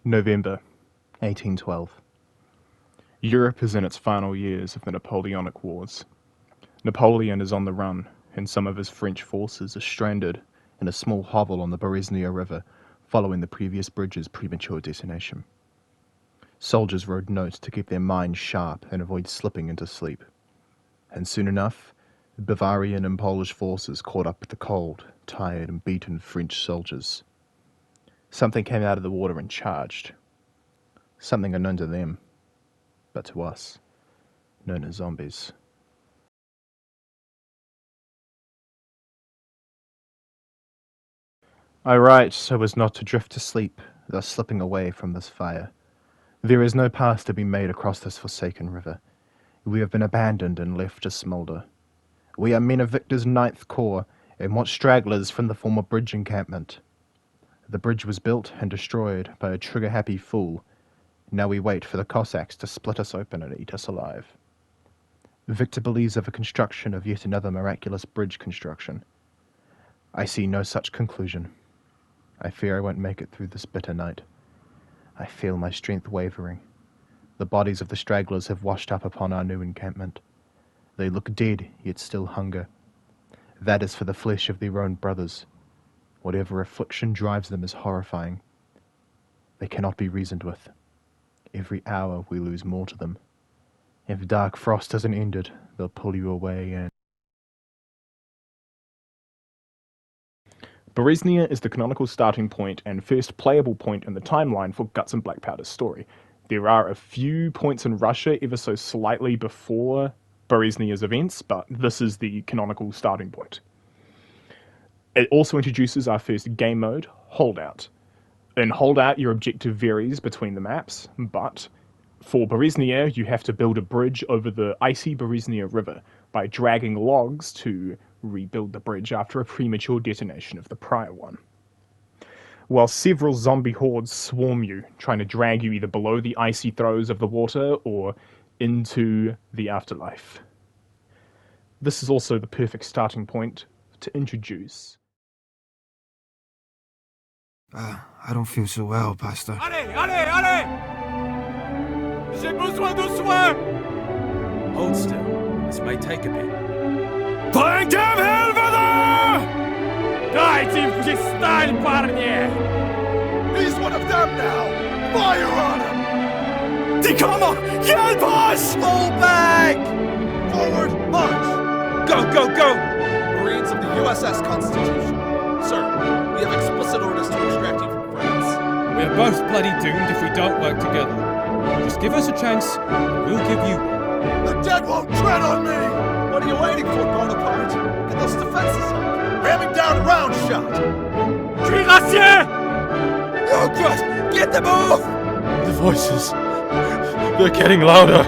November 1812. Europe is in its final years of the Napoleonic Wars. Napoleon is on the run, and some of his French forces are stranded in a small hovel on the Berezina River following the previous bridge's premature detonation. Soldiers wrote notes to keep their minds sharp and avoid slipping into sleep. And soon enough, Bavarian and Polish forces caught up with the cold, tired and beaten French soldiers. Something came out of the water and charged. Something unknown to them, but to us, known as zombies. I write so as not to drift to sleep, thus slipping away from this fire. There is no path to be made across this forsaken river. We have been abandoned and left to smoulder. We are men of Victor's 9th Corps, and what stragglers from the former bridge encampment. The bridge was built and destroyed by a trigger-happy fool. Now we wait for the Cossacks to split us open and eat us alive. Victor believes of a construction of yet another miraculous bridge construction. I see no such conclusion. I fear I won't make it through this bitter night. I feel my strength wavering. The bodies of the stragglers have washed up upon our new encampment. They look dead, yet still hunger. That is for the flesh of their own brothers. Whatever affliction drives them is horrifying. They cannot be reasoned with. Every hour we lose more to them. If dark frost hasn't ended, they'll pull you away and... Berezina is the canonical starting point and first playable point in the timeline for Guts and Blackpowder's story. There are a few points in Russia ever so slightly before Berezina's events, but this is the canonical starting point. It also introduces our first game mode, Holdout. In Holdout, your objective varies between the maps, but for Berezina, you have to build a bridge over the icy Berezina River by dragging logs to rebuild the bridge after a premature detonation of the prior one. While several zombie hordes swarm you, trying to drag you either below the icy throes of the water or into the afterlife. This is also the perfect starting point to introduce... I don't feel so well, Pastor. Allez, allez, allez! J'ai besoin de soins! Hold still. This may take a bit. Bring them Helvete! Дайте им пристань, парни! He's one of them now! Fire on him! Die kommer! Hjälp oss! Fall back! Forward, march! Go, go, go! Marines of the USS Constitution. Sir, we have explicit orders to extract you from France. We're both bloody doomed if we don't work together. Just give us a chance, and we'll give you one. The dead won't tread on me! What are you waiting for, Bonaparte? Get those defenses up! Ramming down round shot! Cuirassier! Oh, God! Get them off! The voices... They're getting louder.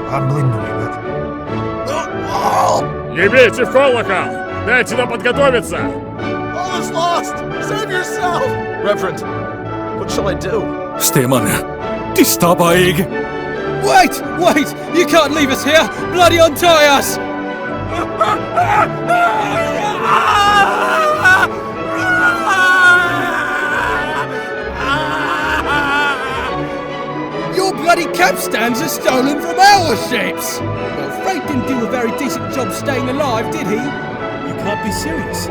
I'm bleeding a wee bit. Не бейте в колокол! Дайте нам подготовиться! All is lost! Save yourself! Reverend, what shall I do? Stemane, die Stabaig! Wait! Wait! You can't leave us here! Bloody untie us! Your bloody capstans are stolen from our ships! Well, Frank didn't do a very decent job staying alive, did he? You can't be serious.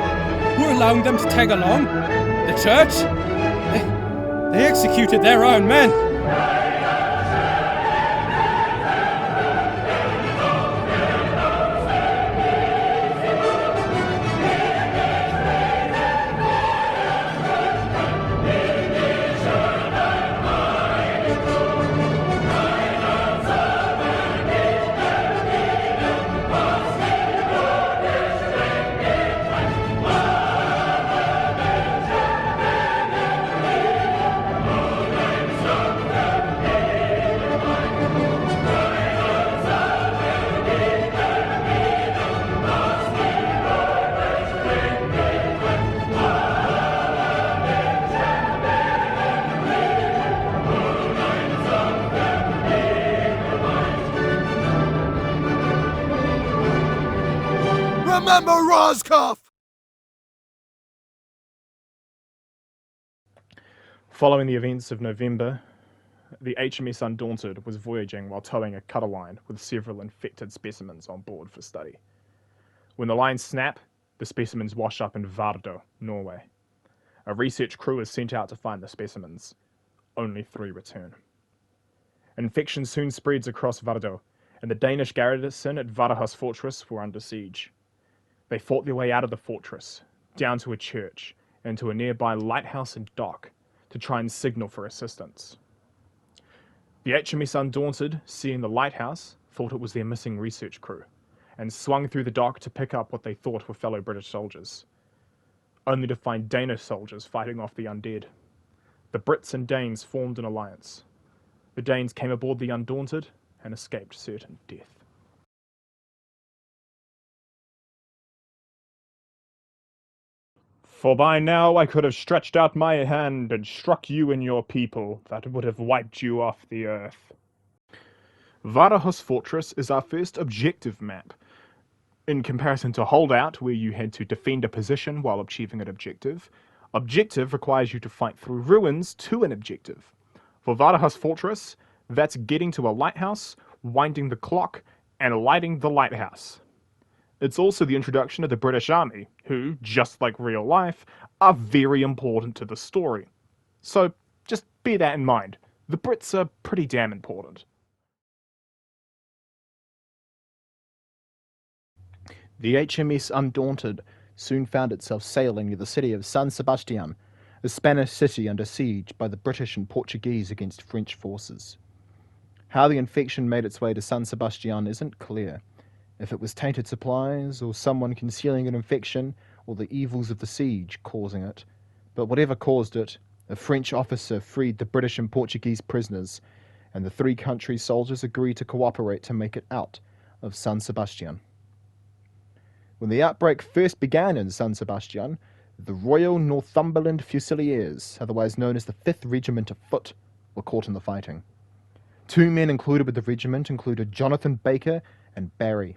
We're allowing them to tag along. The church? They executed their own men. Remember Roscoff! Following the events of November, the HMS Undaunted was voyaging while towing a cutter line with several infected specimens on board for study. When the lines snap, the specimens wash up in Vardø, Norway. A research crew is sent out to find the specimens. Only 3 return. Infection soon spreads across Vardø, and the Danish garrison at Vardøhus fortress were under siege. They fought their way out of the fortress, down to a church, and to a nearby lighthouse and dock to try and signal for assistance. The HMS Undaunted, seeing the lighthouse, thought it was their missing research crew, and swung through the dock to pick up what they thought were fellow British soldiers, only to find Danish soldiers fighting off the undead. The Brits and Danes formed an alliance. The Danes came aboard the Undaunted and escaped certain death. For by now I could have stretched out my hand and struck you and your people, that would have wiped you off the earth. Vardøhus Fortress is our first objective map. In comparison to Holdout, where you had to defend a position while achieving an objective, objective requires you to fight through ruins to an objective. For Vardøhus Fortress, that's getting to a lighthouse, winding the clock, and lighting the lighthouse. It's also the introduction of the British Army, who, just like real life, are very important to the story. So, just bear that in mind. The Brits are pretty damn important. The HMS Undaunted soon found itself sailing near the city of San Sebastian, a Spanish city under siege by the British and Portuguese against French forces. How the infection made its way to San Sebastian isn't clear. If it was tainted supplies, or someone concealing an infection, or the evils of the siege causing it. But whatever caused it, a French officer freed the British and Portuguese prisoners, and the 3 countries' soldiers agreed to cooperate to make it out of San Sebastian. When the outbreak first began in San Sebastian, the Royal Northumberland Fusiliers, otherwise known as the 5th Regiment of Foot, were caught in the fighting. 2 men included with the regiment included Jonathan Baker and Barry.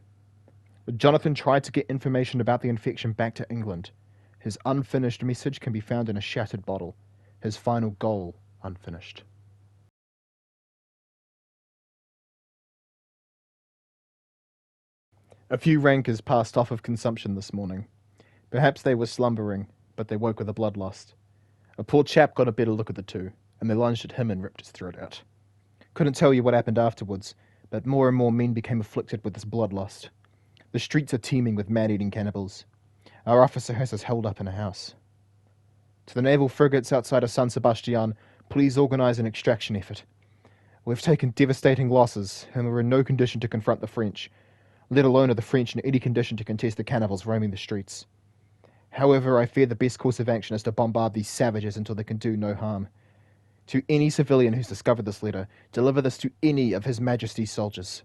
But Jonathan tried to get information about the infection back to England. His unfinished message can be found in a shattered bottle. His final goal unfinished. A few rankers passed off of consumption this morning. Perhaps they were slumbering, but they woke with a bloodlust. A poor chap got a better look at the 2, and they lunged at him and ripped his throat out. Couldn't tell you what happened afterwards, but more and more men became afflicted with this bloodlust. The streets are teeming with man-eating cannibals. Our officer has us held up in a house. To the naval frigates outside of San Sebastian, please organize an extraction effort. We've taken devastating losses, and we're in no condition to confront the French, let alone are the French in any condition to contest the cannibals roaming the streets. However, I fear the best course of action is to bombard these savages until they can do no harm. To any civilian who's discovered this letter, deliver this to any of His Majesty's soldiers.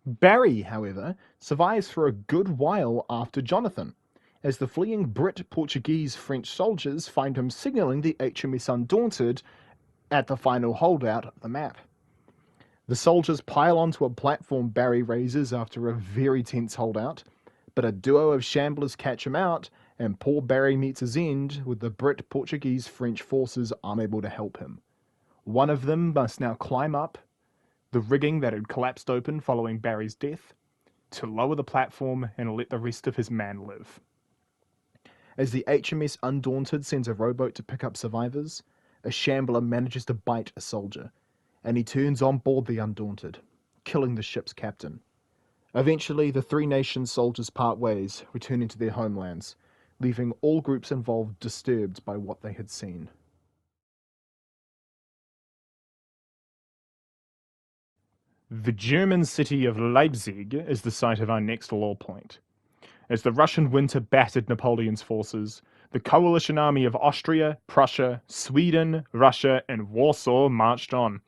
Barry, however, survives for a good while after Jonathan, as the fleeing Brit, Portuguese, French soldiers find him signalling the HMS Undaunted at the final holdout of the map. The soldiers pile onto a platform Barry raises after a very tense holdout, but a duo of shamblers catch him out, and poor Barry meets his end with the Brit, Portuguese, French forces unable to help him. One of them must now climb up the rigging that had collapsed open following Barry's death, to lower the platform and let the rest of his man live. As the HMS Undaunted sends a rowboat to pick up survivors, a shambler manages to bite a soldier, and he turns on board the Undaunted, killing the ship's captain. Eventually, the 3 nations' soldiers part ways, returning to their homelands, leaving all groups involved disturbed by what they had seen. The German city of Leipzig is the site of our next law point. As the Russian winter battered Napoleon's forces, the coalition army of Austria, Prussia, Sweden, Russia, and Warsaw marched on.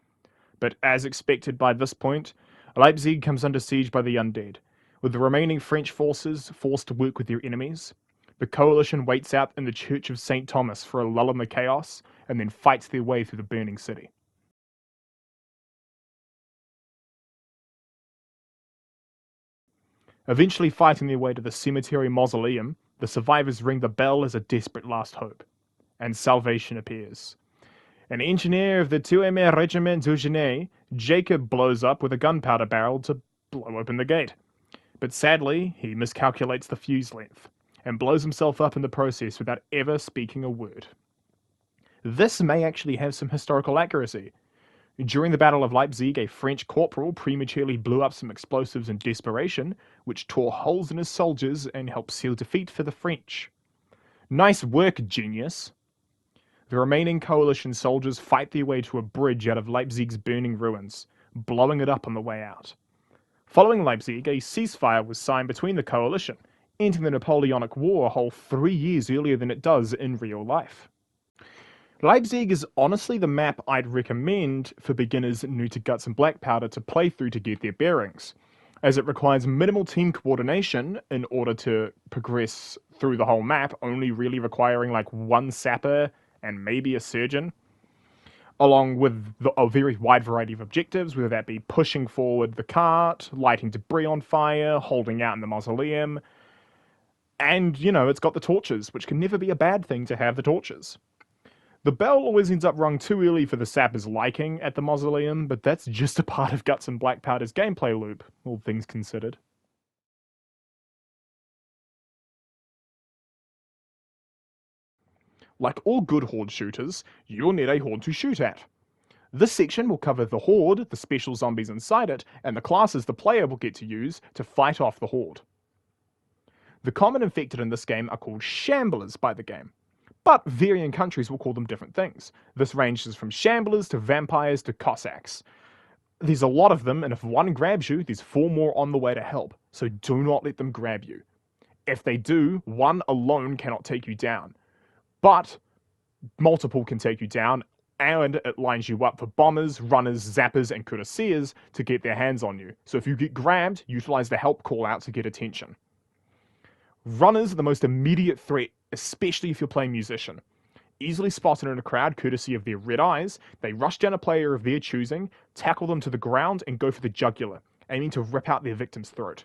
But as expected by this point, Leipzig comes under siege by the undead, with the remaining French forces forced to work with their enemies. The coalition waits out in the Church of St. Thomas for a lull in the chaos, and then fights their way through the burning city. Eventually fighting their way to the cemetery mausoleum, the survivors ring the bell as a desperate last hope. and salvation appears. An engineer of the 2e Regiment d'Eugenie, Jacob blows up with a gunpowder barrel to blow open the gate. But sadly, he miscalculates the fuse length, and blows himself up in the process without ever speaking a word. This may actually have some historical accuracy. During the Battle of Leipzig, a French corporal prematurely blew up some explosives in desperation, which tore holes in his soldiers and helped seal defeat for the French. Nice work, genius! The remaining coalition soldiers fight their way to a bridge out of Leipzig's burning ruins, blowing it up on the way out. Following Leipzig, a ceasefire was signed between the coalition, ending the Napoleonic War a whole 3 years earlier than it does in real life. Leipzig is honestly the map I'd recommend for beginners new to Guts and Blackpowder to play through to get their bearings, as it requires minimal team coordination in order to progress through the whole map, only really requiring like one sapper and maybe a surgeon, along with a very wide variety of objectives, whether that be pushing forward the cart, lighting debris on fire, holding out in the mausoleum, and, it's got the torches, which can never be a bad thing to have the torches. The bell always ends up rung too early for the sapper's liking at the mausoleum, but that's just a part of Guts and Blackpowder's gameplay loop, all things considered. Like all good Horde shooters, you'll need a Horde to shoot at. This section will cover the Horde, the special zombies inside it, and the classes the player will get to use to fight off the Horde. The common infected in this game are called Shamblers by the game, but varying countries will call them different things. This ranges from Shamblers to Vampires to Cossacks. There's a lot of them, and if one grabs you, there's 4 more on the way to help, so do not let them grab you. If they do, one alone cannot take you down, but multiple can take you down, and it lines you up for bombers, runners, zappers, and cuirassiers to get their hands on you. So if you get grabbed, utilize the help call out to get attention. Runners are the most immediate threat, especially if you're playing musician. Easily spotted in a crowd courtesy of their red eyes, they rush down a player of their choosing, tackle them to the ground, and go for the jugular, aiming to rip out their victim's throat.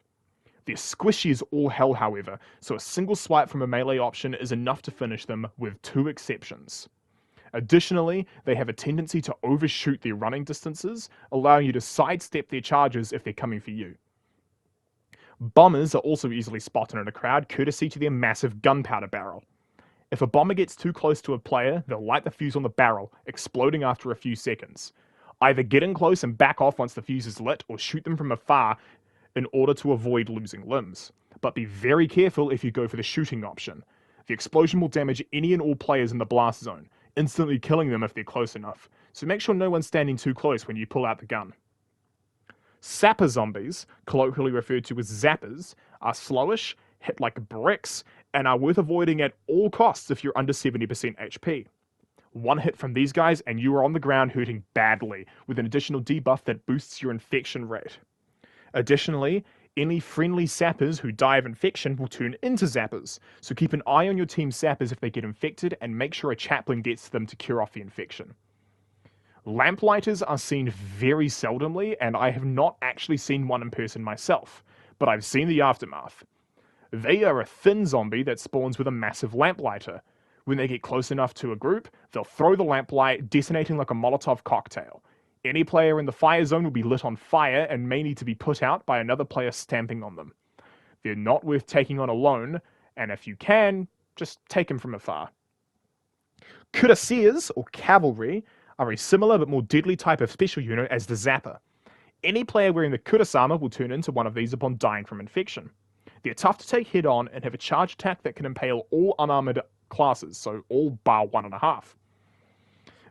They're squishy as all hell, however, so a single swipe from a melee option is enough to finish them, with 2 exceptions. Additionally, they have a tendency to overshoot their running distances, allowing you to sidestep their charges if they're coming for you. Bombers are also easily spotted in a crowd, courtesy to their massive gunpowder barrel. If a bomber gets too close to a player, they'll light the fuse on the barrel, exploding after a few seconds. Either get in close and back off once the fuse is lit, or shoot them from afar in order to avoid losing limbs. But be very careful if you go for the shooting option. The explosion will damage any and all players in the blast zone, instantly killing them if they're close enough, so make sure no one's standing too close when you pull out the gun. Sapper zombies, colloquially referred to as zappers, are slowish, hit like bricks, and are worth avoiding at all costs if you're under 70% HP. One hit from these guys and you are on the ground hurting badly, with an additional debuff that boosts your infection rate. Additionally, any friendly sappers who die of infection will turn into zappers, so keep an eye on your team sappers if they get infected and make sure a chaplain gets them to cure off the infection. Lamplighters are seen very seldomly, and I have not actually seen one in person myself, but I've seen the aftermath. They are a thin zombie that spawns with a massive lamplighter. When they get close enough to a group, they'll throw the lamplight, detonating like a Molotov cocktail. Any player in the fire zone will be lit on fire and may need to be put out by another player stamping on them. They're not worth taking on alone, and if you can, just take them from afar. Cuirassiers, or cavalry, are a similar but more deadly type of special unit as the Zapper. Any player wearing the Cuirass armor will turn into one of these upon dying from infection. They're tough to take head on and have a charge attack that can impale all unarmored classes, so all bar 1.5.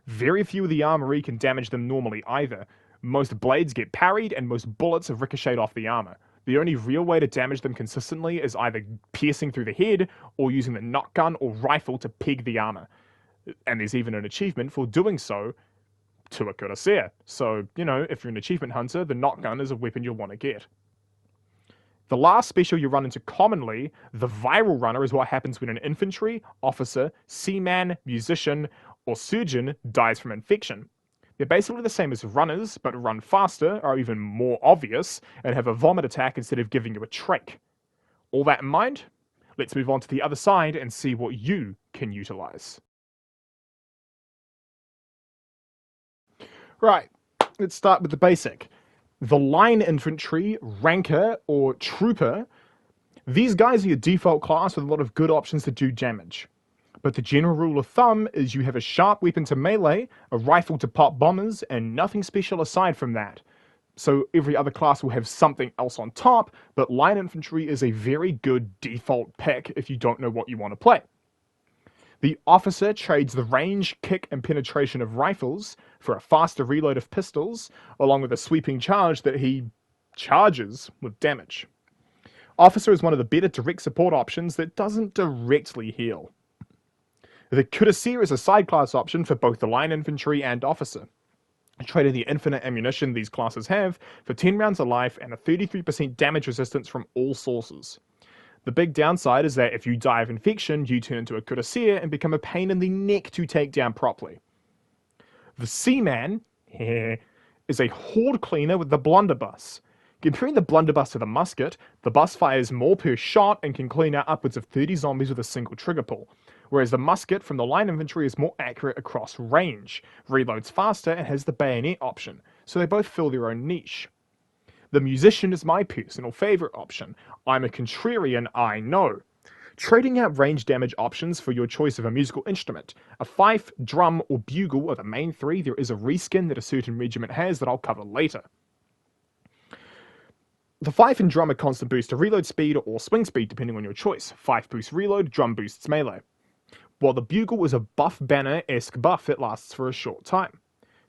Very few of the armory can damage them normally either. Most blades get parried and most bullets have ricocheted off the armor. The only real way to damage them consistently is either piercing through the head or using the knockgun or rifle to peg the armor. And there's even an achievement for doing so to a cuirassier. So, if you're an achievement hunter, the knockgun is a weapon you'll want to get. The last special you run into commonly, the viral runner, is what happens when an infantry, officer, seaman, musician, or surgeon dies from infection. They're basically the same as runners, but run faster, are even more obvious, and have a vomit attack instead of giving you a trach. All that in mind, let's move on to the other side and see what you can utilize. Right, let's start with the basic. The line infantry, ranker, or trooper, these guys are your default class with a lot of good options to do damage. But the general rule of thumb is you have a sharp weapon to melee, a rifle to pop bombers, and nothing special aside from that. So every other class will have something else on top, but line infantry is a very good default pick if you don't know what you want to play. The officer trades the range, kick, and penetration of rifles for a faster reload of pistols, along with a sweeping charge that he charges with damage. Officer is one of the better direct support options that doesn't directly heal. The Cuirassier is a side class option for both the line infantry and officer, trading the infinite ammunition these classes have for 10 rounds of life and a 33% damage resistance from all sources. The big downside is that if you die of infection, you turn into a Cuirassier and become a pain in the neck to take down properly. The Seaman is a horde cleaner with the blunderbuss. Comparing the blunderbuss to the musket, the bus fires more per shot and can clean out upwards of 30 zombies with a single trigger pull, whereas the musket from the line infantry is more accurate across range, reloads faster, and has the bayonet option, so they both fill their own niche. The musician is my personal favourite option. I'm a contrarian, I know. Trading out range damage options for your choice of a musical instrument. A fife, drum, or bugle are the main three. There is a reskin that a certain regiment has that I'll cover later. The fife and drum are constant boost to reload speed or swing speed depending on your choice. Fife boosts reload, drum boosts melee. While the bugle is a buff banner-esque buff that lasts for a short time.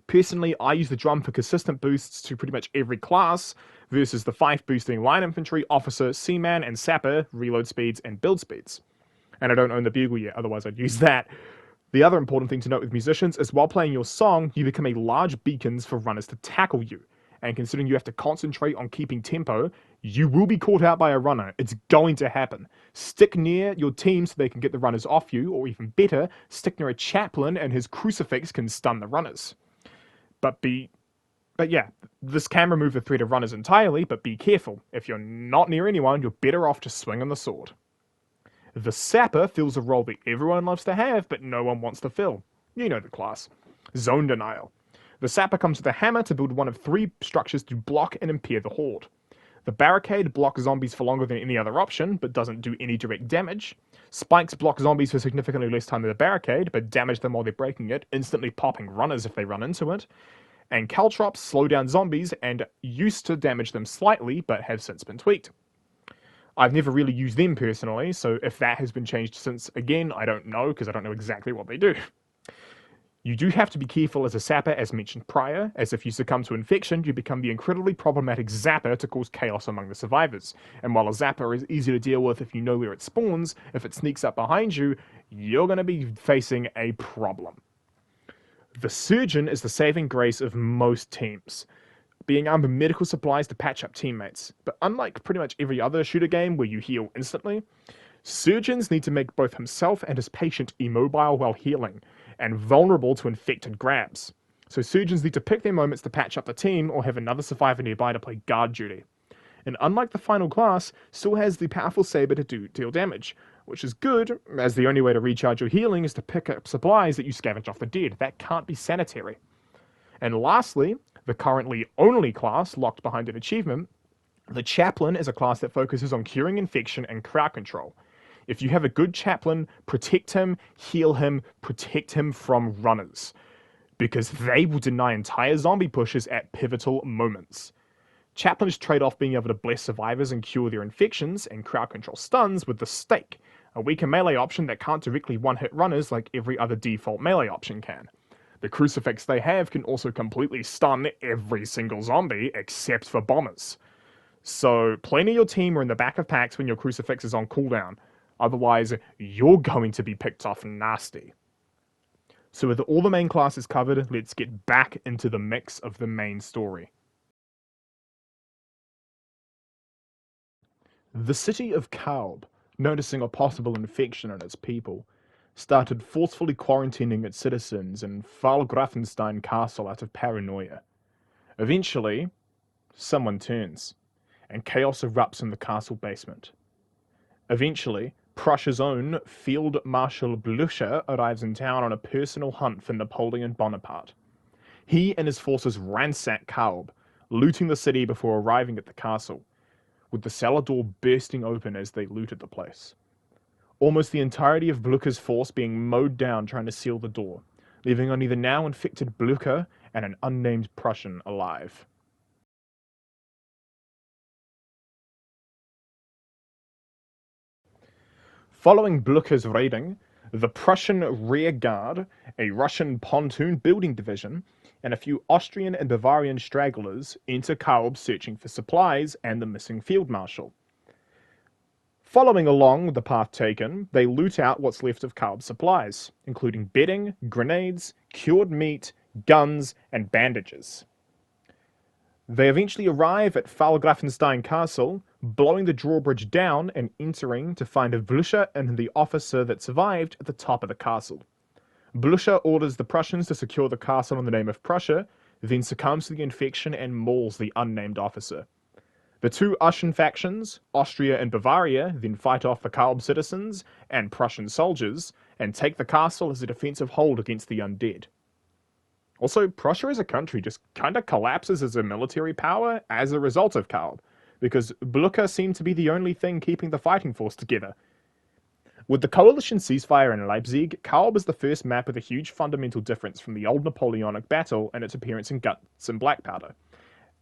Personally, I use the drum for consistent boosts to pretty much every class, versus the fife boosting line infantry, officer, seaman, and sapper, reload speeds, and build speeds. And I don't own the bugle yet, otherwise I'd use that. The other important thing to note with musicians is while playing your song, you become a large beacons for runners to tackle you. And considering you have to concentrate on keeping tempo, you will be caught out by a runner. It's going to happen. Stick near your team so they can get the runners off you, or even better, stick near a chaplain and his crucifix can stun the runners. But yeah, this can remove the threat of runners entirely, but be careful. If you're not near anyone, you're better off just swinging the sword. The sapper fills a role that everyone loves to have, but no one wants to fill. You know the class. Zone denial. The sapper comes with a hammer to build one of 3 structures to block and impair the horde. The barricade blocks zombies for longer than any other option, but doesn't do any direct damage. Spikes block zombies for significantly less time than the barricade, but damage them while they're breaking it, instantly popping runners if they run into it. And caltrops slow down zombies and used to damage them slightly, but have since been tweaked. I've never really used them personally, so if that has been changed since, again, I don't know, because I don't know exactly what they do. You do have to be careful as a sapper, as mentioned prior, as if you succumb to infection, you become the incredibly problematic zapper to cause chaos among the survivors. And while a zapper is easy to deal with if you know where it spawns, if it sneaks up behind you, you're going to be facing a problem. The surgeon is the saving grace of most teams, being armed with medical supplies to patch up teammates. But unlike pretty much every other shooter game where you heal instantly, surgeons need to make both himself and his patient immobile while healing, and vulnerable to infected grabs. So surgeons need to pick their moments to patch up the team or have another survivor nearby to play guard duty. And unlike the final class, still has the powerful saber to deal damage, which is good, as the only way to recharge your healing is to pick up supplies that you scavenge off the dead. That can't be sanitary. And lastly, the currently only class locked behind an achievement, the chaplain is a class that focuses on curing infection and crowd control. If you have a good chaplain, protect him, heal him, protect him from runners. Because they will deny entire zombie pushes at pivotal moments. Chaplains trade off being able to bless survivors and cure their infections and crowd control stuns with the stake, a weaker melee option that can't directly one-hit runners like every other default melee option can. The crucifix they have can also completely stun every single zombie except for bombers. So plenty of your team are in the back of packs when your crucifix is on cooldown. Otherwise, you're going to be picked off nasty. So with all the main classes covered, let's get back into the mix of the main story. The city of Carves, noticing a possible infection in its people, started forcefully quarantining its citizens in Grafenstein Castle out of paranoia. Eventually, someone turns, and chaos erupts in the castle basement. Eventually, Prussia's own Field Marshal Blücher arrives in town on a personal hunt for Napoleon Bonaparte. He and his forces ransacked Carves, looting the city before arriving at the castle, with the cellar door bursting open as they looted the place. Almost the entirety of Blucher's force being mowed down trying to seal the door, leaving only the now infected Blucher and an unnamed Prussian alive. Following Blucher's raiding, the Prussian rear guard, a Russian pontoon building division, and a few Austrian and Bavarian stragglers enter Carves searching for supplies and the missing field marshal. Following along the path taken, they loot out what's left of Carves' supplies, including bedding, grenades, cured meat, guns, and bandages. They eventually arrive at Fallgrafenstein Castle, blowing the drawbridge down and entering to find Blucher and the officer that survived at the top of the castle. Blucher orders the Prussians to secure the castle in the name of Prussia, then succumbs to the infection and mauls the unnamed officer. The two Austrian factions, Austria and Bavaria, then fight off the Carves citizens and Prussian soldiers, and take the castle as a defensive hold against the undead. Also, Prussia as a country just kinda collapses as a military power as a result of Carves, because Blucher seemed to be the only thing keeping the fighting force together. With the coalition ceasefire in Leipzig, Carves is the first map with a huge fundamental difference from the old Napoleonic battle and its appearance in Guts and Blackpowder.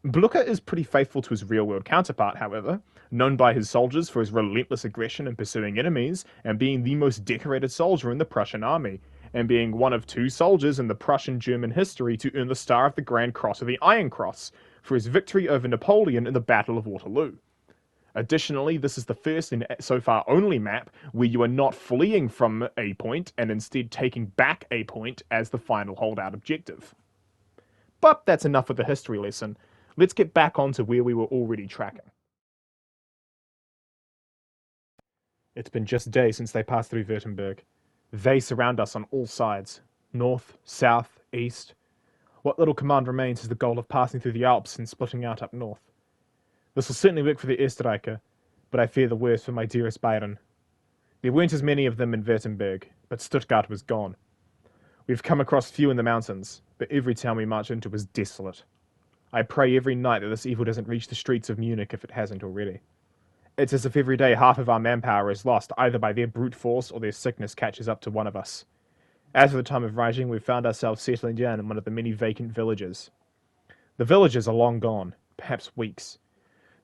Blucher is pretty faithful to his real-world counterpart, however, known by his soldiers for his relentless aggression in pursuing enemies, and being the most decorated soldier in the Prussian army, and being one of two soldiers in the Prussian-German history to earn the Star of the Grand Cross of the Iron Cross for his victory over Napoleon in the Battle of Waterloo. Additionally, this is the first and so far only map where you are not fleeing from a point and instead taking back a point as the final holdout objective. But that's enough of the history lesson. Let's get back onto where we were already tracking. It's been just days since they passed through Württemberg. They surround us on all sides, north, south, east. What little command remains is the goal of passing through the Alps and splitting out up north. This will certainly work for the Österreicher, but I fear the worst for my dearest Bayern. There weren't as many of them in Württemberg, but Stuttgart was gone. We've come across few in the mountains, but every town we march into is desolate. I pray every night that this evil doesn't reach the streets of Munich if it hasn't already. It's as if every day half of our manpower is lost either by their brute force or their sickness catches up to one of us. As of the time of writing, we've found ourselves settling down in one of the many vacant villages. The villages are long gone, perhaps weeks.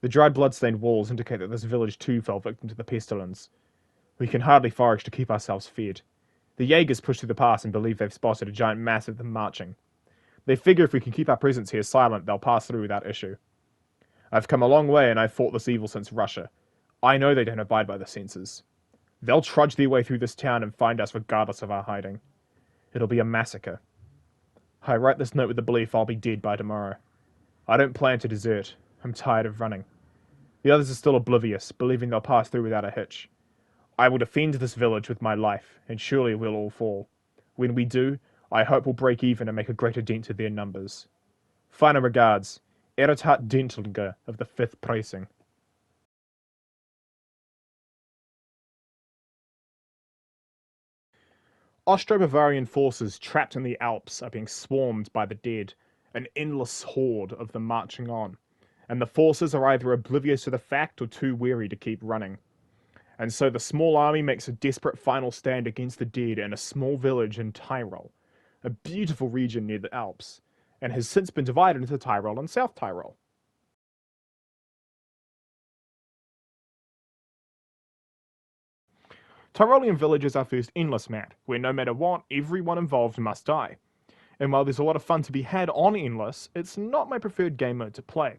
The dried blood-stained walls indicate that this village too fell victim to the pestilence. We can hardly forage to keep ourselves fed. The Jaegers push through the pass and believe they've spotted a giant mass of them marching. They figure if we can keep our presence here silent, they'll pass through without issue. I've come a long way and I've fought this evil since Russia. I know they don't abide by the censors. They'll trudge their way through this town and find us regardless of our hiding. It'll be a massacre. I write this note with the belief I'll be dead by tomorrow. I don't plan to desert. I'm tired of running. The others are still oblivious, believing they'll pass through without a hitch. I will defend this village with my life, and surely we'll all fall. When we do, I hope we'll break even and make a greater dent to their numbers. Final regards, Erhard Dentlinger of the 5th Pressing. Austro-Bavarian forces trapped in the Alps are being swarmed by the dead, an endless horde of them marching on, and the forces are either oblivious to the fact or too weary to keep running. And so the small army makes a desperate final stand against the dead in a small village in Tyrol, a beautiful region near the Alps, and has since been divided into Tyrol and South Tyrol. Tyrolean Village is our first endless map, where no matter what, everyone involved must die. And while there's a lot of fun to be had on endless, it's not my preferred game mode to play.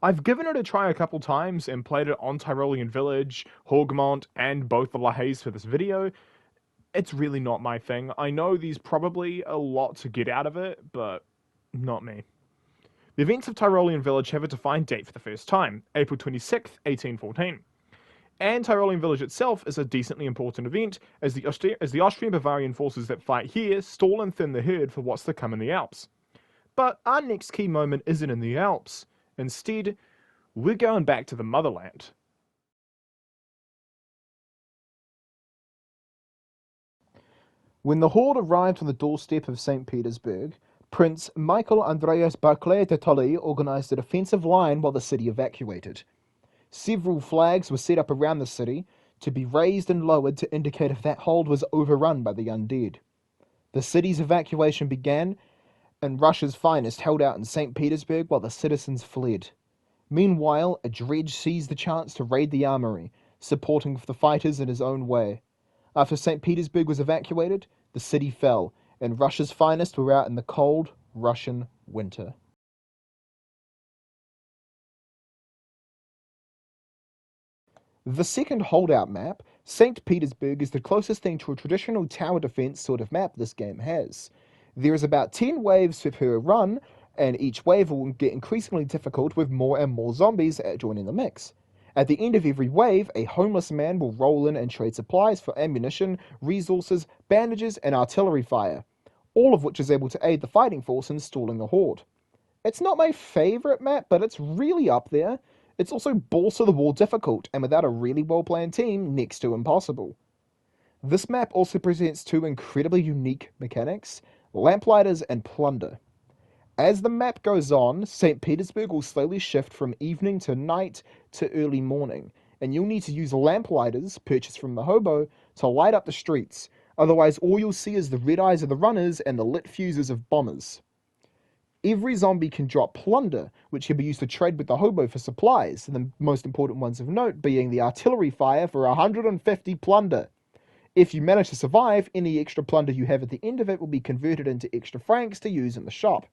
I've given it a try a couple times and played it on Tyrolean Village, Horgmont, and both the Lahays for this video. It's really not my thing. I know there's probably a lot to get out of it, but not me. The events of Tyrolean Village have a defined date for the first time, April 26th, 1814. And Tyrolean Village itself is a decently important event, as the Austrian-Bavarian forces that fight here stall and thin the herd for what's to come in the Alps. But our next key moment isn't in the Alps. Instead, we're going back to the motherland. When the Horde arrived on the doorstep of St. Petersburg, Prince Michael Andreas Barclay de Tolly organized a defensive line while the city evacuated. Several flags were set up around the city to be raised and lowered to indicate if that hold was overrun by the undead. The city's evacuation began, and Russia's finest held out in St. Petersburg while the citizens fled. Meanwhile, a dredge seized the chance to raid the armory, supporting the fighters in his own way. After St. Petersburg was evacuated, the city fell, and Russia's finest were out in the cold Russian winter. The second holdout map, St. Petersburg, is the closest thing to a traditional tower defense sort of map this game has. There is about 10 waves per run, and each wave will get increasingly difficult with more and more zombies joining the mix. At the end of every wave, a homeless man will roll in and trade supplies for ammunition, resources, bandages, and artillery fire, all of which is able to aid the fighting force in stalling the horde. It's not my favourite map, but it's really up there. It's also balls-to-the-wall difficult, and without a really well-planned team, next to impossible. This map also presents two incredibly unique mechanics, lamplighters and plunder. As the map goes on, St. Petersburg will slowly shift from evening to night to early morning, and you'll need to use lamplighters, purchased from the hobo, to light up the streets, otherwise all you'll see is the red eyes of the runners and the lit fuses of bombers. Every zombie can drop plunder, which can be used to trade with the hobo for supplies, the most important ones of note being the artillery fire for 150 plunder. If you manage to survive, any extra plunder you have at the end of it will be converted into extra francs to use in the shop.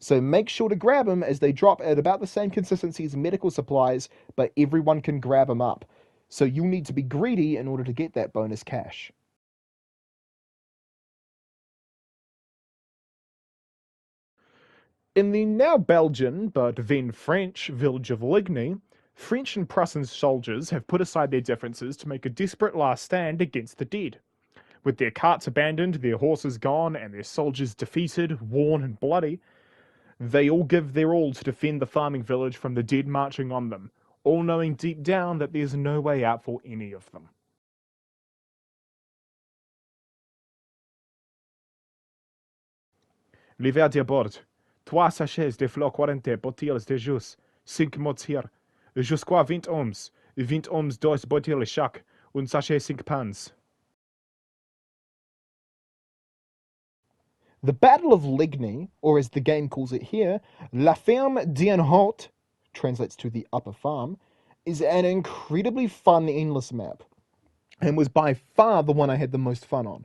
So make sure to grab them, as they drop at about the same consistency as medical supplies, but everyone can grab them up. So you'll need to be greedy in order to get that bonus cash. In the now Belgian, but then French, village of Ligny, French and Prussian soldiers have put aside their differences to make a desperate last stand against the dead. With their carts abandoned, their horses gone, and their soldiers defeated, worn, and bloody, they all give their all to defend the farming village from the dead marching on them, all knowing deep down that there's no way out for any of them. L'hiver déborde. 3 sachets de fleurs 40 bottils de jus, 5 mots-hier, jusqu'à 20 hommes, 20 hommes 2 bottils chaque, un sachet 5 pans. The Battle of Ligny, or as the game calls it here, La Ferme d'en Haut, translates to the Upper Farm, is an incredibly fun endless map, and was by far the one I had the most fun on.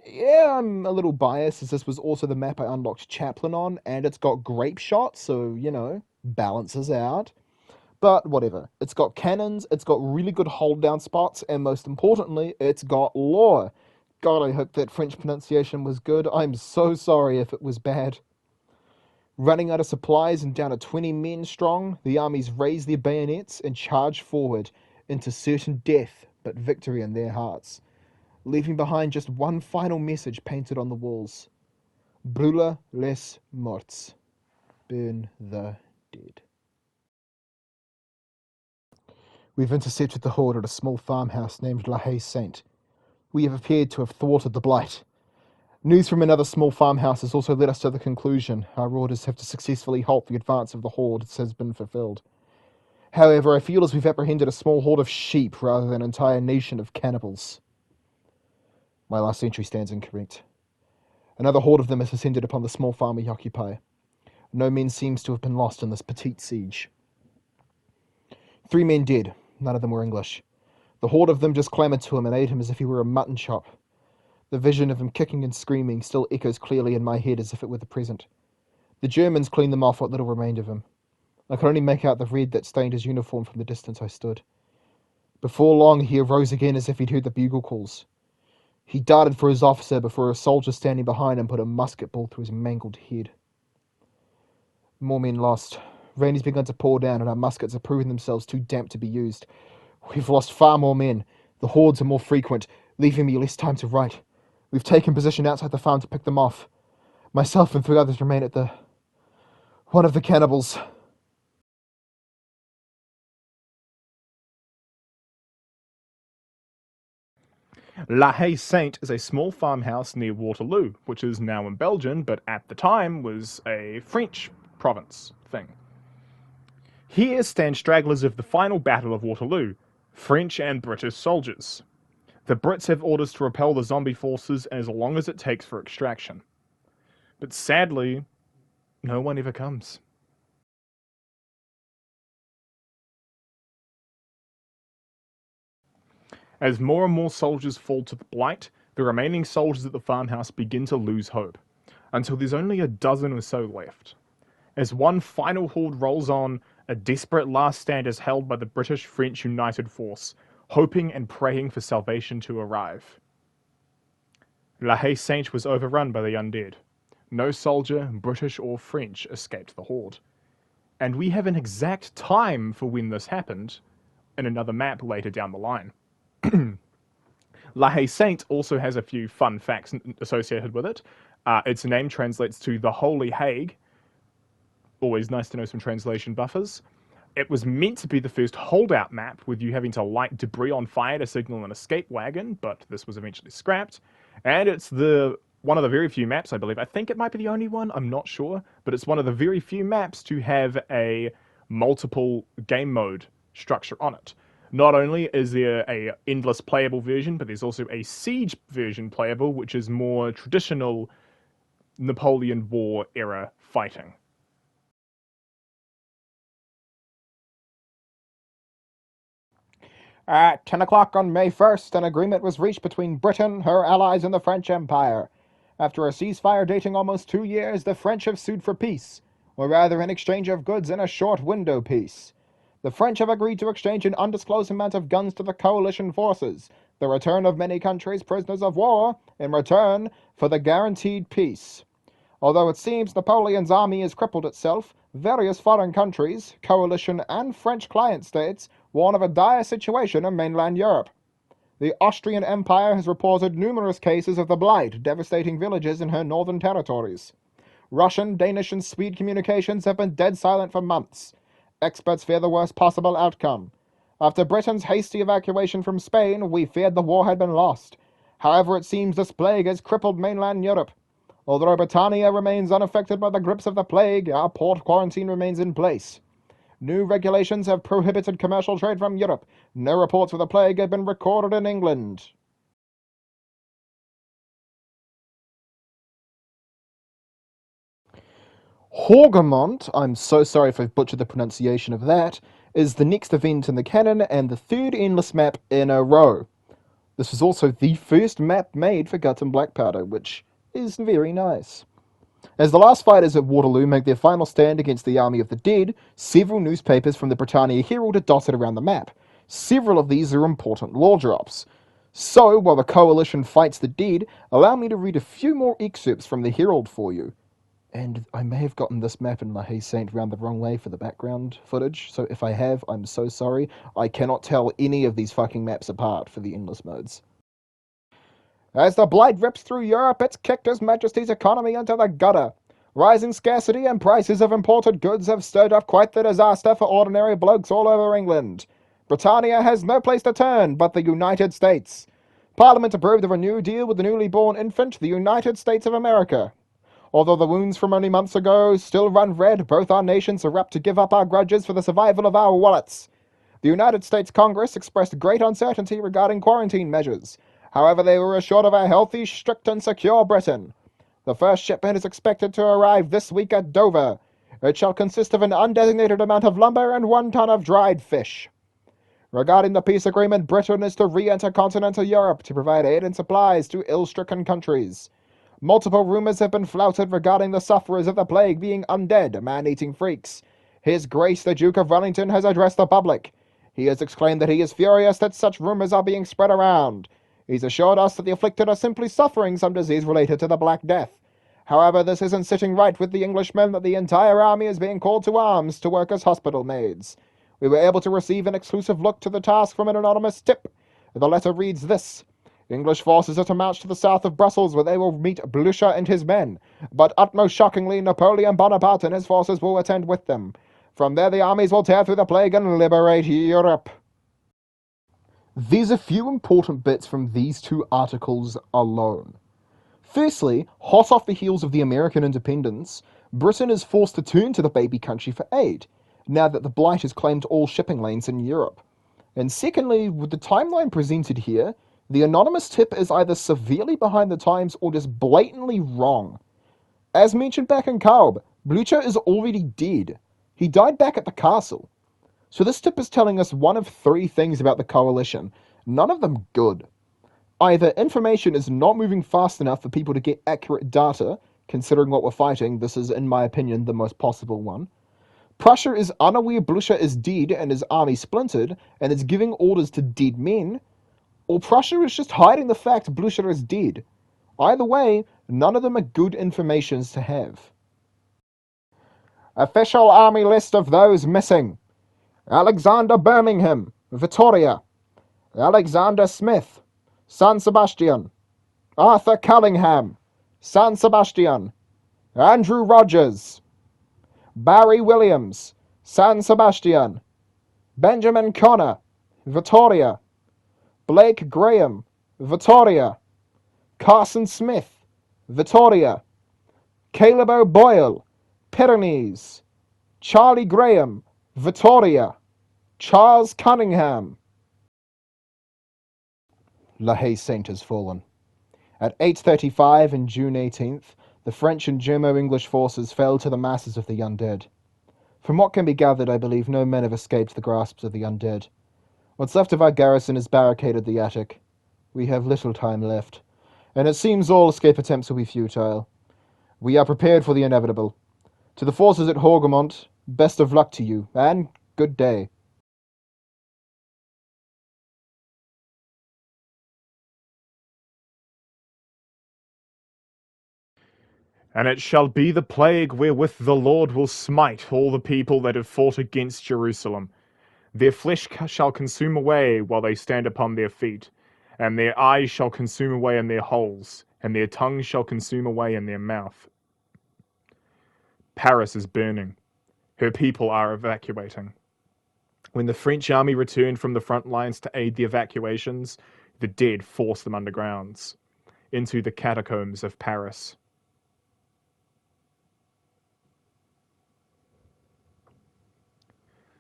Yeah, I'm a little biased, as this was also the map I unlocked Chaplain on, and it's got grape shot, so, balances out. But whatever. It's got cannons, it's got really good hold down spots, and most importantly, it's got lore. God, I hope that French pronunciation was good. I'm so sorry if it was bad. Running out of supplies and down to 20 men strong, the armies raise their bayonets and charge forward into certain death, but victory in their hearts, leaving behind just one final message painted on the walls. Brûle les morts. Burn the dead. We've intercepted the horde at a small farmhouse named La Haye Saint. We have appeared to have thwarted the blight. News from another small farmhouse has also led us to the conclusion our orders have to successfully halt the advance of the horde has been fulfilled. However, I feel as we've apprehended a small horde of sheep rather than an entire nation of cannibals. My last entry stands incorrect. Another horde of them has descended upon the small farm we occupy. No men seems to have been lost in this petite siege. 3 men dead, none of them were English. The horde of them just clamoured to him and ate him as if he were a mutton chop. The vision of him kicking and screaming still echoes clearly in my head as if it were the present. The Germans cleaned them off what little remained of him. I could only make out the red that stained his uniform from the distance I stood. Before long he arose again as if he'd heard the bugle calls. He darted for his officer before a soldier standing behind him put a musket ball through his mangled head. More men lost. Rain has begun to pour down and our muskets are proving themselves too damp to be used. We've lost far more men. The hordes are more frequent, leaving me less time to write. We've taken position outside the farm to pick them off. Myself and 3 others remain at one of the cannibals. La Haye Sainte is a small farmhouse near Waterloo, which is now in Belgium, but at the time was a French province thing. Here stand stragglers of the final Battle of Waterloo, French and British soldiers. The Brits have orders to repel the zombie forces as long as it takes for extraction. But sadly, no one ever comes. As more and more soldiers fall to the blight, the remaining soldiers at the farmhouse begin to lose hope, until there's only a dozen or so left. As one final horde rolls on, a desperate last stand is held by the British-French united force, hoping and praying for salvation to arrive. La Haye Sainte was overrun by the undead. No soldier, British or French, escaped the horde. And we have an exact time for when this happened in another map later down the line. La Haye Sainte also has a few fun facts associated with it. Its name translates to the Holy Hague. Always nice to know some translation buffers. It was meant to be the first holdout map, with you having to light debris on fire to signal an escape wagon, but this was eventually scrapped. And it's one of the very few maps, I believe. I think it might be the only one, I'm not sure, but it's one of the very few maps to have a multiple game mode structure on it. Not only is there a endless playable version, but there's also a siege version playable, which is more traditional Napoleon War era fighting. At 10 o'clock on May 1st, an agreement was reached between Britain, her allies, and the French Empire. After a ceasefire dating almost 2 years, the French have sued for peace, or rather an exchange of goods in a short window peace. The French have agreed to exchange an undisclosed amount of guns to the coalition forces, the return of many countries prisoners of war, in return for the guaranteed peace. Although it seems Napoleon's army has crippled itself, various foreign countries, coalition and French client states, warn of a dire situation in mainland Europe. The Austrian Empire has reported numerous cases of the blight devastating villages in her northern territories. Russian, Danish, and Swede communications have been dead silent for months. Experts fear the worst possible outcome. After Britain's hasty evacuation from Spain, we feared the war had been lost. However, it seems this plague has crippled mainland Europe. Although Britannia remains unaffected by the grips of the plague, our port quarantine remains in place. New regulations have prohibited commercial trade from Europe. No reports of the plague have been recorded in England. Hougemont, I'm so sorry if I've butchered the pronunciation of that, is the next event in the canon and the third endless map in a row. This was also the first map made for Gut and Blackpowder, which is very nice. As the last fighters at Waterloo make their final stand against the army of the dead, several newspapers from the Britannia Herald are dotted around the map. Several of these are important lore drops. So, while the coalition fights the dead, allow me to read a few more excerpts from the Herald for you. And I may have gotten this map in La Haye Sainte round the wrong way for the background footage, so if I have, I'm so sorry. I cannot tell any of these fucking maps apart for the endless modes. As the blight rips through Europe, it's kicked His Majesty's economy into the gutter. Rising scarcity and prices of imported goods have stirred up quite the disaster for ordinary blokes all over England. Britannia has no place to turn but the United States. Parliament approved of a new deal with the newly born infant, the United States of America. Although the wounds from only months ago still run red, both our nations are apt to give up our grudges for the survival of our wallets. The United States Congress expressed great uncertainty regarding quarantine measures. However, they were assured of a healthy, strict, and secure Britain. The first shipment is expected to arrive this week at Dover. It shall consist of an undesignated amount of lumber and 1 ton of dried fish. Regarding the peace agreement, Britain is to re-enter continental Europe to provide aid and supplies to ill-stricken countries. Multiple rumors have been flouted regarding the sufferers of the plague being undead, man-eating freaks. His Grace the Duke of Wellington has addressed the public. He has exclaimed that he is furious that such rumors are being spread around. He's assured us that the afflicted are simply suffering some disease related to the Black Death. However, this isn't sitting right with the Englishmen that the entire army is being called to arms to work as hospital maids. We were able to receive an exclusive look to the task from an anonymous tip. The letter reads this: English forces are to march to the south of Brussels, where they will meet Blucher and his men. But utmost shockingly, Napoleon Bonaparte and his forces will attend with them. From there the armies will tear through the plague and liberate Europe. There's a few important bits from these two articles alone. Firstly, hot off the heels of the American independence, Britain is forced to turn to the baby country for aid, now that the Blight has claimed all shipping lanes in Europe. And secondly, with the timeline presented here, the anonymous tip is either severely behind the times or just blatantly wrong. As mentioned back in Carves, Blucher is already dead. He died back at the castle. So this tip is telling us one of three things about the coalition, none of them good. Either information is not moving fast enough for people to get accurate data, considering what we're fighting, this is, in my opinion, the most possible one. Prussia is unaware Blucher is dead and his army splintered, and is giving orders to dead men. Or Prussia is just hiding the fact Blucher is dead. Either way, none of them are good informations to have. Official army list of those missing. Alexander Birmingham, Vittoria. Alexander Smith, San Sebastian. Arthur Cullingham, San Sebastian. Andrew Rogers. Barry Williams, San Sebastian. Benjamin Connor, Vittoria. Blake Graham, Vittoria. Carson Smith, Vittoria. Caleb O'Boyle, Pyrenees. Charlie Graham, Vittoria. Charles Cunningham. La Haye Saint has fallen. At 8:35 on June 18th, the French and Germo-English forces fell to the masses of the undead. From what can be gathered, I believe no men have escaped the grasps of the undead. What's left of our garrison has barricaded the attic. We have little time left, and it seems all escape attempts will be futile. We are prepared for the inevitable. To the forces at Hougoumont, best of luck to you, and good day. And it shall be the plague wherewith the Lord will smite all the people that have fought against Jerusalem. Their flesh shall consume away while they stand upon their feet, and their eyes shall consume away in their holes, and their tongue shall consume away in their mouth. Paris is burning. Her people are evacuating. When the French army returned from the front lines to aid the evacuations, the dead forced them undergrounds, into the catacombs of Paris.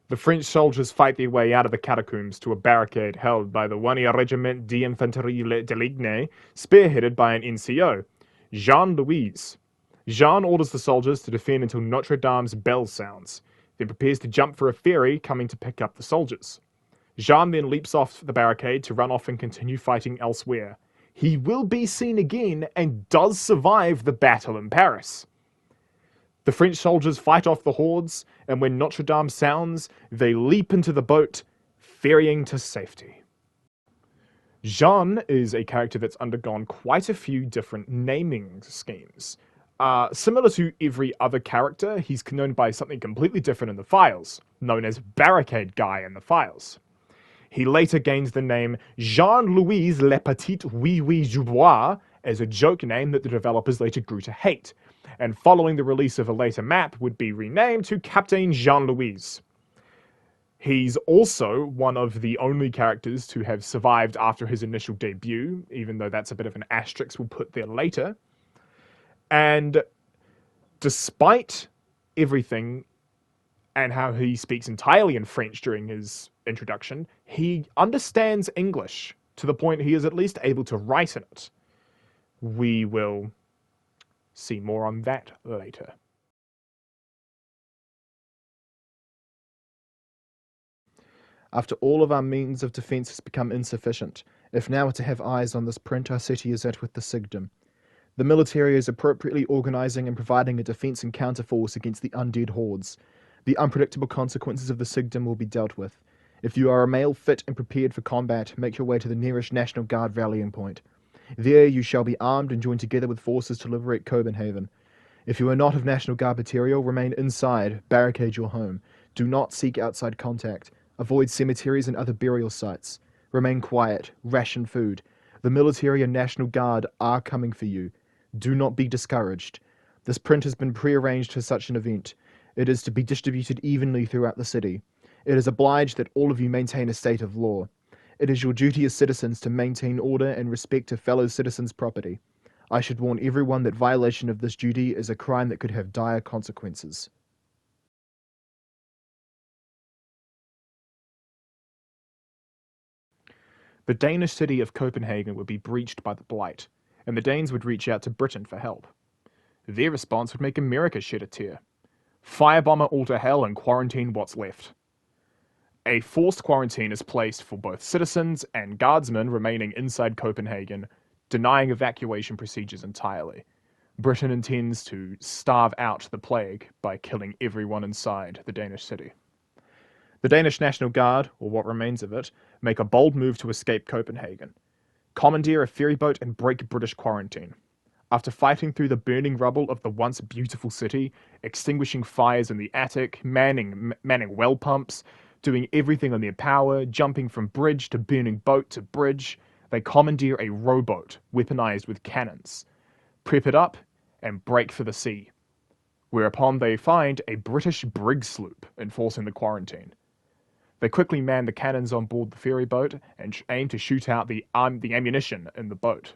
The French soldiers fight their way out of the catacombs to a barricade held by the 1e Regiment d'Infanterie de Ligne, spearheaded by an NCO, Jean-Louis. Jean orders the soldiers to defend until Notre Dame's bell sounds, then prepares to jump for a ferry coming to pick up the soldiers. Jean then leaps off the barricade to run off and continue fighting elsewhere. He will be seen again and does survive the battle in Paris. The French soldiers fight off the hordes, and when Notre Dame sounds, they leap into the boat, ferrying to safety. Jean is a character that's undergone quite a few different naming schemes. Similar to every other character, he's known by something completely different in the files, known as Barricade Guy in the files. He later gains the name Jean-Louis Le Petit Oui Oui Joubois as a joke name that the developers later grew to hate, and following the release of a later map would be renamed to Captain Jean-Louis. He's also one of the only characters to have survived after his initial debut, even though that's a bit of an asterisk we'll put there later. And despite everything and how he speaks entirely in French during his introduction, he understands English to the point he is at least able to write in it. We will see more on that later. After all of our means of defence has become insufficient, if now we're to have eyes on this print our city is at with the Sigdom. The military is appropriately organising and providing a defence and counterforce against the undead hordes. The unpredictable consequences of the Sigdom will be dealt with. If you are a male fit and prepared for combat, make your way to the nearest National Guard rallying point. There you shall be armed and join together with forces to liberate Copenhagen. If you are not of National Guard material, remain inside, barricade your home. Do not seek outside contact. Avoid cemeteries and other burial sites. Remain quiet, ration food. The military and National Guard are coming for you. Do not be discouraged. This print has been prearranged for such an event. It is to be distributed evenly throughout the city. It is obliged that all of you maintain a state of law. It is your duty as citizens to maintain order and respect to fellow citizens' property. I should warn everyone that violation of this duty is a crime that could have dire consequences. The Danish city of Copenhagen would be breached by the Blight, and the Danes would reach out to Britain for help. Their response would make America shed a tear. Firebomber all to hell and quarantine what's left. A forced quarantine is placed for both citizens and guardsmen remaining inside Copenhagen, denying evacuation procedures entirely. Britain intends to starve out the plague by killing everyone inside the Danish city. The Danish National Guard, or what remains of it, make a bold move to escape Copenhagen, commandeer a ferryboat and break British quarantine. After fighting through the burning rubble of the once beautiful city, extinguishing fires in the attic, manning well pumps, doing everything in their power, jumping from bridge to burning boat to bridge, they commandeer a rowboat weaponized with cannons, prep it up, and break for the sea. Whereupon they find a British brig sloop enforcing the quarantine. They quickly man the cannons on board the ferryboat and aim to shoot out the ammunition in the boat,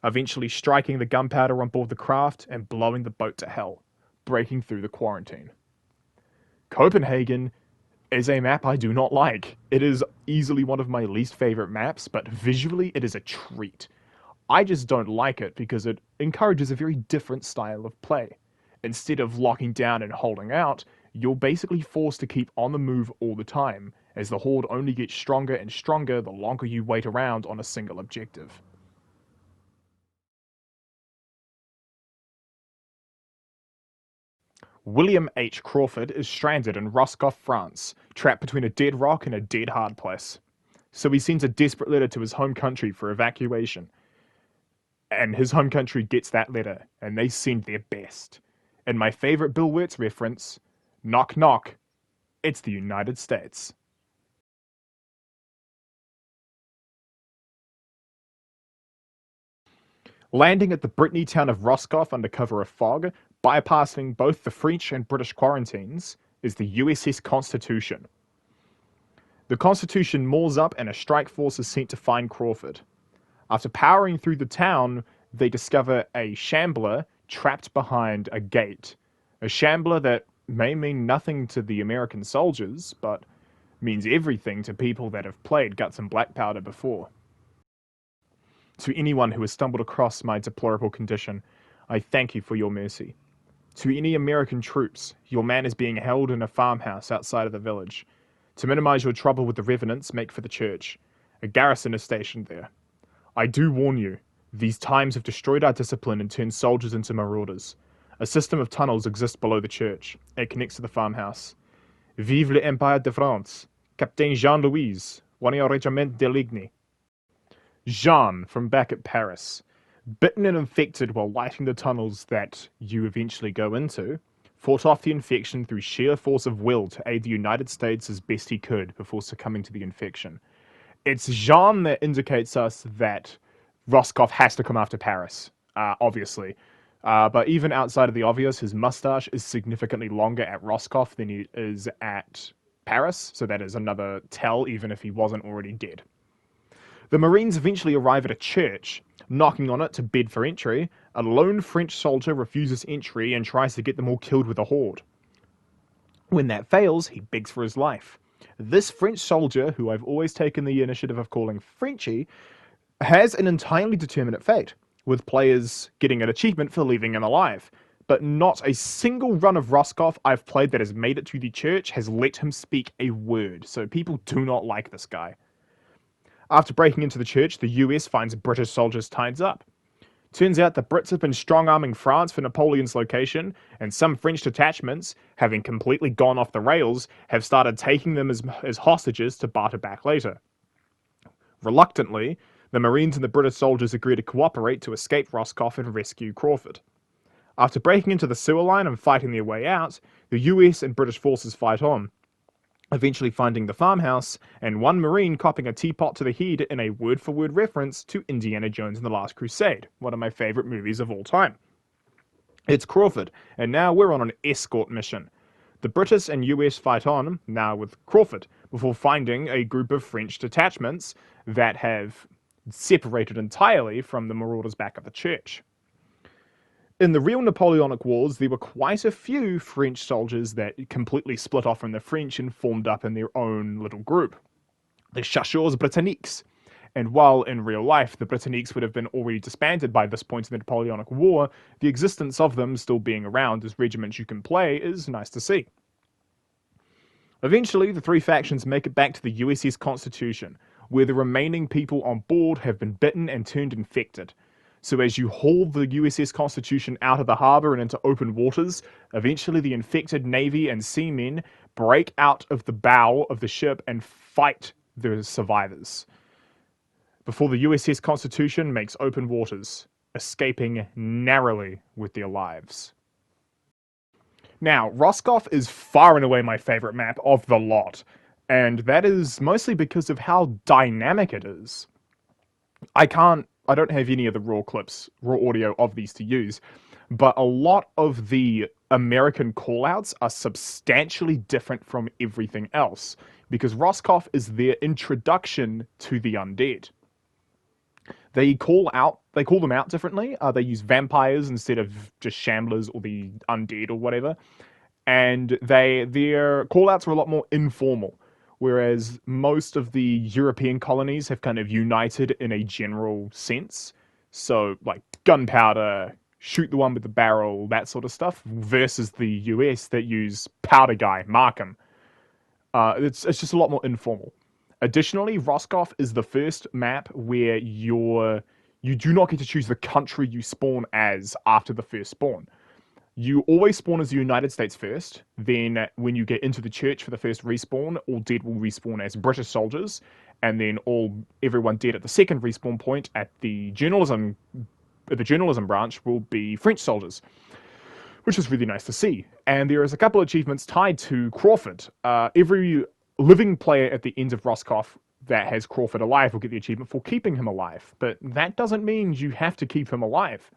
eventually striking the gunpowder on board the craft and blowing the boat to hell, breaking through the quarantine. Copenhagen is a map I do not like. It is easily one of my least favorite maps, but visually it is a treat. I just don't like it because it encourages a very different style of play. Instead of locking down and holding out, you're basically forced to keep on the move all the time, as the Horde only gets stronger and stronger the longer you wait around on a single objective. William H. Crawford is stranded in Roscoff, France, trapped between a dead rock and a dead hard place. So he sends a desperate letter to his home country for evacuation. And his home country gets that letter, and they send their best. And my favorite Bill Wirtz reference, knock knock, it's the United States. Landing at the Brittany town of Roscoff under cover of fog, bypassing both the French and British quarantines, is the USS Constitution. The Constitution moors up and a strike force is sent to find Crawford. After powering through the town, they discover a shambler trapped behind a gate. A shambler that may mean nothing to the American soldiers, but means everything to people that have played Guts and Blackpowder before. To anyone who has stumbled across my deplorable condition, I thank you for your mercy. To any American troops, your man is being held in a farmhouse outside of the village. To minimize your trouble with the revenants, make for the church. A garrison is stationed there. I do warn you, these times have destroyed our discipline and turned soldiers into marauders. A system of tunnels exists below the church. It connects to the farmhouse. Vive l'Empire de France. Captain Jean-Louis, 1er Regiment de Ligny. Jean, from back at Paris. Bitten and infected while lighting the tunnels that you eventually go into, fought off the infection through sheer force of will to aid the United States as best he could before succumbing to the infection. It's Jean that indicates us that Roscoff has to come after Paris, obviously. But even outside of the obvious, his mustache is significantly longer at Roscoff than it is at Paris, so that is another tell, even if he wasn't already dead. The Marines eventually arrive at a church. Knocking on it to bid for entry, a lone French soldier refuses entry and tries to get them all killed with a horde. When that fails, he begs for his life. This French soldier, who I've always taken the initiative of calling Frenchie, has an entirely determinate fate, with players getting an achievement for leaving him alive. But not a single run of Roscoff I've played that has made it to the church has let him speak a word, so people do not like this guy. After breaking into the church, the US finds British soldiers tied up. Turns out the Brits have been strong-arming France for Napoleon's location, and some French detachments, having completely gone off the rails, have started taking them as hostages to barter back later. Reluctantly, the Marines and the British soldiers agree to cooperate to escape Roscoff and rescue Crawford. After breaking into the sewer line and fighting their way out, the US and British forces fight on, eventually finding the farmhouse, and one Marine copping a teapot to the head in a word-for-word reference to Indiana Jones and the Last Crusade, one of my favorite movies of all time. It's Crawford, and now we're on an escort mission. The British and US fight on, now with Crawford, before finding a group of French detachments that have separated entirely from the marauders back at the church. In the real Napoleonic Wars, there were quite a few French soldiers that completely split off from the French and formed up in their own little group, the Chasseurs Britanniques. And while in real life the Britanniques would have been already disbanded by this point in the Napoleonic War, the existence of them still being around as regiments you can play is nice to see. Eventually, the three factions make it back to the USS Constitution, where the remaining people on board have been bitten and turned infected. So as you haul the USS Constitution out of the harbour and into open waters, eventually the infected navy and seamen break out of the bow of the ship and fight the survivors, before the USS Constitution makes open waters, escaping narrowly with their lives. Now, Roscoff is far and away my favourite map of the lot, and that is mostly because of how dynamic it is. I don't have any of the raw audio of these to use, but a lot of the American callouts are substantially different from everything else, because Roscoff is their introduction to the undead. They call them out differently. They use vampires instead of just shamblers or the undead or whatever. And their callouts are a lot more informal. Whereas most of the European colonies have kind of united in a general sense. So, like gunpowder, shoot the one with the barrel, that sort of stuff, versus the US that use powder guy, Markham. It's just a lot more informal. Additionally, Roscoff is the first map where you do not get to choose the country you spawn as after the first spawn. You always spawn as the United States first, then when you get into the church for the first respawn, all dead will respawn as British soldiers, and then everyone dead at the second respawn point at the journalism branch will be French soldiers, which is really nice to see. And there is a couple of achievements tied to Crawford. Every living player at the end of Roscoff that has Crawford alive will get the achievement for keeping him alive, but that doesn't mean you have to keep him alive.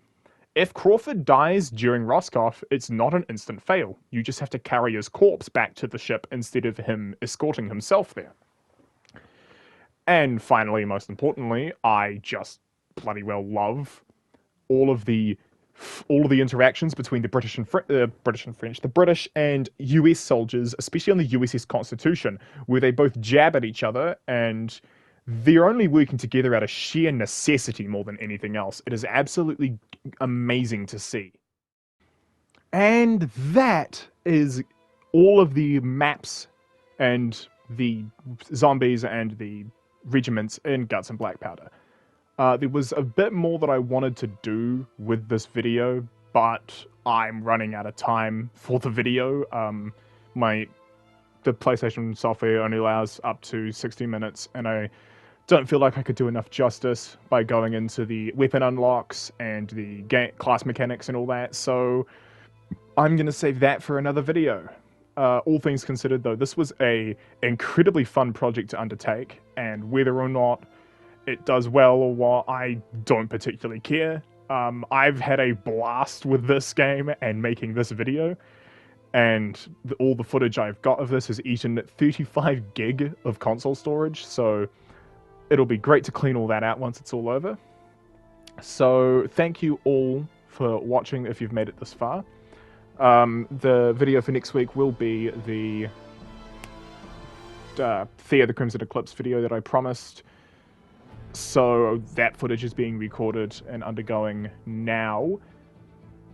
If Crawford dies during Roscoff, it's not an instant fail. You just have to carry his corpse back to the ship instead of him escorting himself there. And finally, most importantly, I just bloody well love all of the interactions between the British and US soldiers, especially on the USS Constitution, where they both jab at each other and they're only working together out of sheer necessity more than anything else. It is absolutely amazing to see. And that is all of the maps and the zombies and the regiments in Guts and Blackpowder. There was a bit more that I wanted to do with this video, but I'm running out of time for the video. The PlayStation software only allows up to 60 minutes, and I don't feel like I could do enough justice by going into the weapon unlocks and the class mechanics and all that, so I'm going to save that for another video. All things considered, though, this was an incredibly fun project to undertake, and whether or not it does well or what, I don't particularly care. I've had a blast with this game and making this video, and all the footage I've got of this has eaten 35 gig of console storage, so it'll be great to clean all that out once it's all over. So thank you all for watching if you've made it this far. The video for next week will be the Thea the Crimson Eclipse video that I promised. So that footage is being recorded and undergoing now.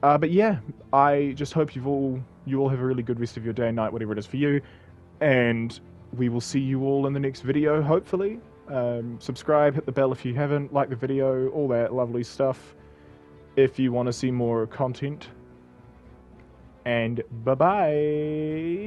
But yeah, I just hope you all have a really good rest of your day, night, whatever it is for you. And we will see you all in the next video, hopefully. Subscribe, hit the bell if you haven't, like the video, all that lovely stuff if you want to see more content. And bye-bye!